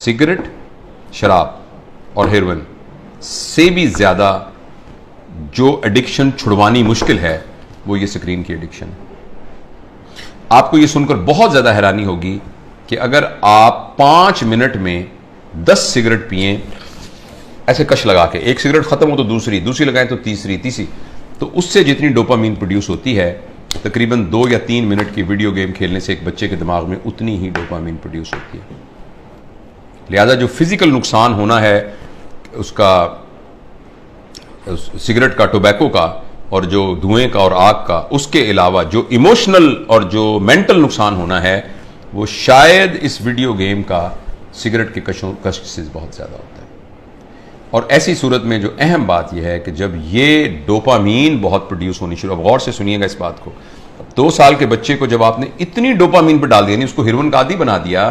Cigarette, शराब और heroin से भी ज़्यादा जो एडिक्शन छुड़वानी मुश्किल है वो ये स्क्रीन की एडिक्शन है। आपको ये सुनकर बहुत ज़्यादा हैरानी होगी कि अगर आप 5 मिनट में 10 सिगरेट पिए ऐसे कश लगा के, एक सिगरेट खत्म हो तो दूसरी, दूसरी लगाएं तो तीसरी, तो उससे जितनी डोपामीन प्रोड्यूस होती है तकरीबन 2 या 3 मिनट की वीडियो गेम खेलने से एक बच्चे के दिमाग में उतनी ही डोपामीन प्रोड्यूस होती है। लिहाजा जो फिजिकल नुकसान होना है उसका, सिगरेट का, टोबैको का और जो धुएं का और आग का, उसके अलावा जो इमोशनल और जो मेंटल नुकसान होना है वो शायद इस वीडियो गेम का सिगरेट के कष्ट से बहुत ज़्यादा होता है। और ऐसी सूरत में जो अहम बात यह है कि जब ये डोपामीन बहुत प्रोड्यूस होनी शुरू, अब गौर से सुनिएगा इस बात को, 2 साल के बच्चे को जब आपने इतनी डोपामीन पर डाल दिया, नहीं उसको हेरोइन का आदी बना दिया,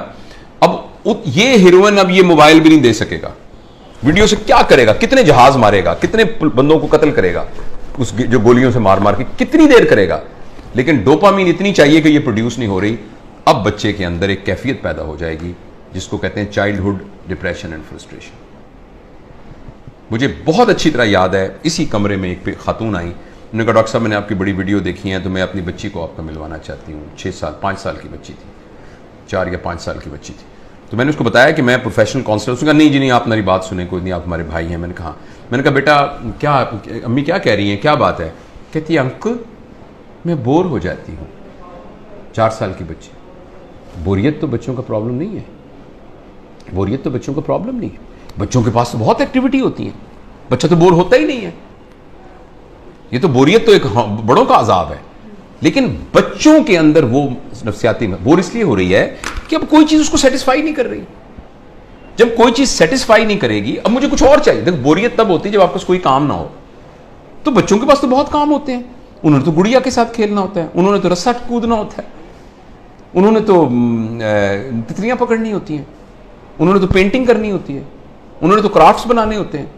अब ये हेरोइन अब ये मोबाइल भी नहीं दे सकेगा, वीडियो से क्या करेगा, कितने जहाज मारेगा, कितने बंदों को कत्ल करेगा उस जो गोलियों से मार मार के, कितनी देर करेगा, लेकिन डोपामीन इतनी चाहिए कि ये प्रोड्यूस नहीं हो रही। अब बच्चे के अंदर एक कैफियत पैदा हो जाएगी जिसको कहते हैं चाइल्डहुड डिप्रेशन एंड फ्रस्ट्रेशन। मुझे बहुत अच्छी तरह याद है, इसी कमरे में एक खातून आई, उन्होंने कहा डॉक्टर साहब मैंने आपकी बड़ी वीडियो देखी है तो मैं अपनी बच्ची को आपका मिलवाना चाहती हूँ। 5 साल की बच्ची थी, 4 या 5 साल की बच्ची थी। तो मैंने उसको बताया कि मैं प्रोफेशनल काउंसलर। उसने कहा नहीं जी नहीं, आप मेरी बात सुने, कोई नहीं, आप हमारे भाई हैं। मैंने कहा बेटा क्या, अम्मी क्या कह रही हैं, क्या बात है? कहती है अंकल मैं बोर हो जाती हूँ। 4 साल की बच्ची। बोरियत तो बच्चों का प्रॉब्लम नहीं है, बोरियत तो बच्चों का प्रॉब्लम नहीं है, बच्चों के पास तो बहुत एक्टिविटी होती है, बच्चा तो बोर होता ही नहीं है। ये तो बोरियत तो एक बड़ों का अजाब है, लेकिन बच्चों के अंदर वो नफ्सियाती बोर इसलिए हो रही है कि अब कोई चीज उसको सेटिस्फाई नहीं कर रही। जब कोई चीज सेटिस्फाई नहीं करेगी, अब मुझे कुछ और चाहिए। देखो बोरियत तब होती है जब आपके पास कोई काम ना हो। तो बच्चों के पास तो बहुत काम होते हैं, उन्होंने तो गुड़िया के साथ खेलना होता है, उन्होंने तो रस्सा कूदना होता है, उन्होंने तो तितलियां पकड़नी होती हैं, उन्होंने तो पेंटिंग करनी होती है, उन्होंने तो क्राफ्ट्स बनाने होते हैं,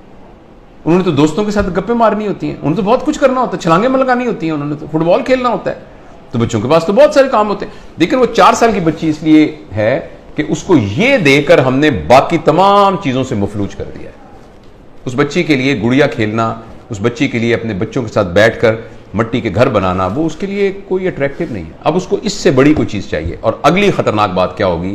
उन्होंने तो दोस्तों के साथ गप्पे मारनी होती हैं, उन्होंने तो बहुत कुछ करना होता है, छलांगे लगानी होती हैं, उन्होंने तो फुटबॉल खेलना होता है। तो बच्चों के पास तो बहुत सारे काम होते हैं। लेकिन वो 4 साल की बच्ची इसलिए है कि उसको ये देकर हमने बाकी तमाम चीजों से मफलूज कर दिया है। उस बच्ची के लिए गुड़िया खेलना, उस बच्ची के लिए अपने बच्चों के साथ बैठकर मट्टी के घर बनाना, वो उसके लिए कोई अट्रैक्टिव नहीं है। अब उसको इससे बड़ी कोई चीज चाहिए। और अगली खतरनाक बात क्या होगी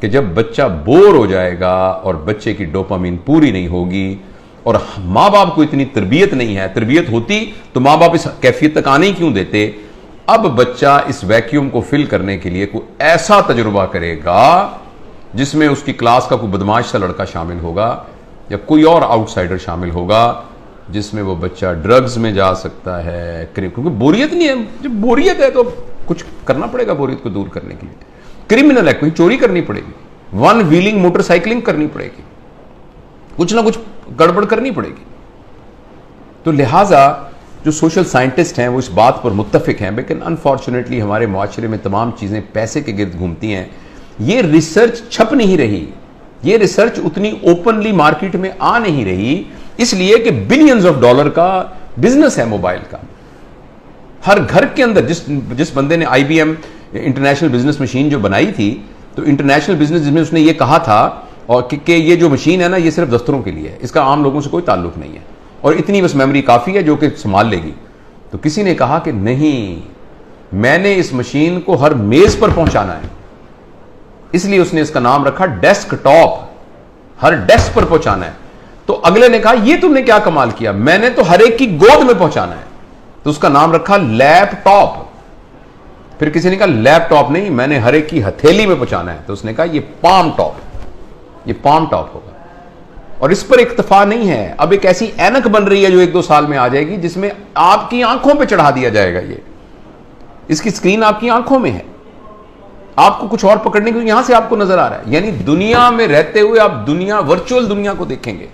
कि जब बच्चा बोर हो जाएगा और बच्चे की डोपामीन पूरी नहीं होगी और माँ बाप को इतनी तरबियत नहीं है, तरबियत होती तो माँ बाप इस कैफियत तक आने ही क्यों देते। अब बच्चा इस वैक्यूम को फिल करने के लिए कोई ऐसा तजुर्बा करेगा जिसमें उसकी क्लास का कोई बदमाश सा लड़का शामिल होगा या कोई और आउटसाइडर शामिल होगा, जिसमें वो बच्चा ड्रग्स में जा सकता है, क्योंकि बोरियत नहीं है। जब बोरियत है तो कुछ करना पड़ेगा बोरियत को दूर करने के लिए। क्रिमिनल है, कोई चोरी करनी पड़ेगी, 1 व्हीलिंग मोटरसाइकिलिंग करनी पड़ेगी, कुछ ना कुछ गड़बड़ करनी पड़ेगी। तो लिहाजा जो सोशल साइंटिस्ट हैं वो इस बात पर मुत्तफिक हैं, लेकिन अनफॉर्चुनेटली हमारे मुआशरे में तमाम चीज़ें पैसे के गिर्द घूमती हैं। ये रिसर्च छप नहीं रही, ये रिसर्च उतनी ओपनली मार्केट में आ नहीं रही, इसलिए कि बिलियंस ऑफ डॉलर का बिजनेस है मोबाइल का। हर घर के अंदर जिस बंदे ने IBM इंटरनेशनल बिजनेस मशीन जो बनाई थी, तो इंटरनेशनल बिजनेस जिसमें उसने ये कहा था और कि ये जो मशीन है ना ये सिर्फ दफ्तरों के लिए है, इसका आम लोगों से कोई ताल्लुक नहीं है और इतनी बस मेमोरी काफ़ी है जो कि संभाल लेगी। तो किसी ने कहा कि नहीं, मैंने इस मशीन को हर मेज़ पर पहुंचाना है, इसलिए उसने इसका नाम रखा डेस्कटॉप, हर डेस्क पर पहुंचाना है। तो अगले ने कहा ये तुमने क्या कमाल किया, मैंने तो हर एक की गोद में पहुंचाना है, तो उसका नाम रखा लैपटॉप। फिर किसी ने कहा लैपटॉप नहीं, मैंने हर एक की हथेली में पहुंचाना है, तो उसने कहा ये पाम टॉप, ये पाम टॉप होगा। और इस पर इक्तफा नहीं है, अब एक ऐसी ऐनक बन रही है जो 1-2 साल में आ जाएगी जिसमें आपकी आंखों पे चढ़ा दिया जाएगा। ये इसकी स्क्रीन आपकी आंखों में है, आपको कुछ और पकड़ने को यहां से आपको नजर आ रहा है। यानी दुनिया में रहते हुए आप दुनिया, वर्चुअल दुनिया को देखेंगे।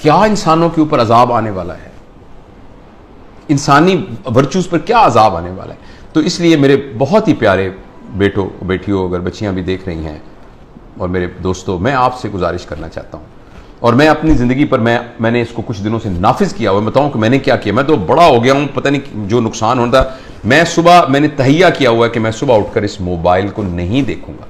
क्या इंसानों के ऊपर अजाब आने वाला है, इंसानी वर्चूज पर क्या अजाब आने वाला है। तो इसलिए मेरे बहुत ही प्यारे बेटों बेटियों, अगर बच्चियां भी देख रही हैं और मेरे दोस्तों, मैं आपसे गुजारिश करना चाहता हूं, और मैं अपनी ज़िंदगी पर मैंने इसको कुछ दिनों से नाफिज किया हुआ। बताऊं कि मैंने क्या किया। मैं तो बड़ा हो गया हूं, पता नहीं जो नुकसान होता। मैंने तहैया किया हुआ है कि मैं सुबह उठकर इस मोबाइल को नहीं देखूंगा।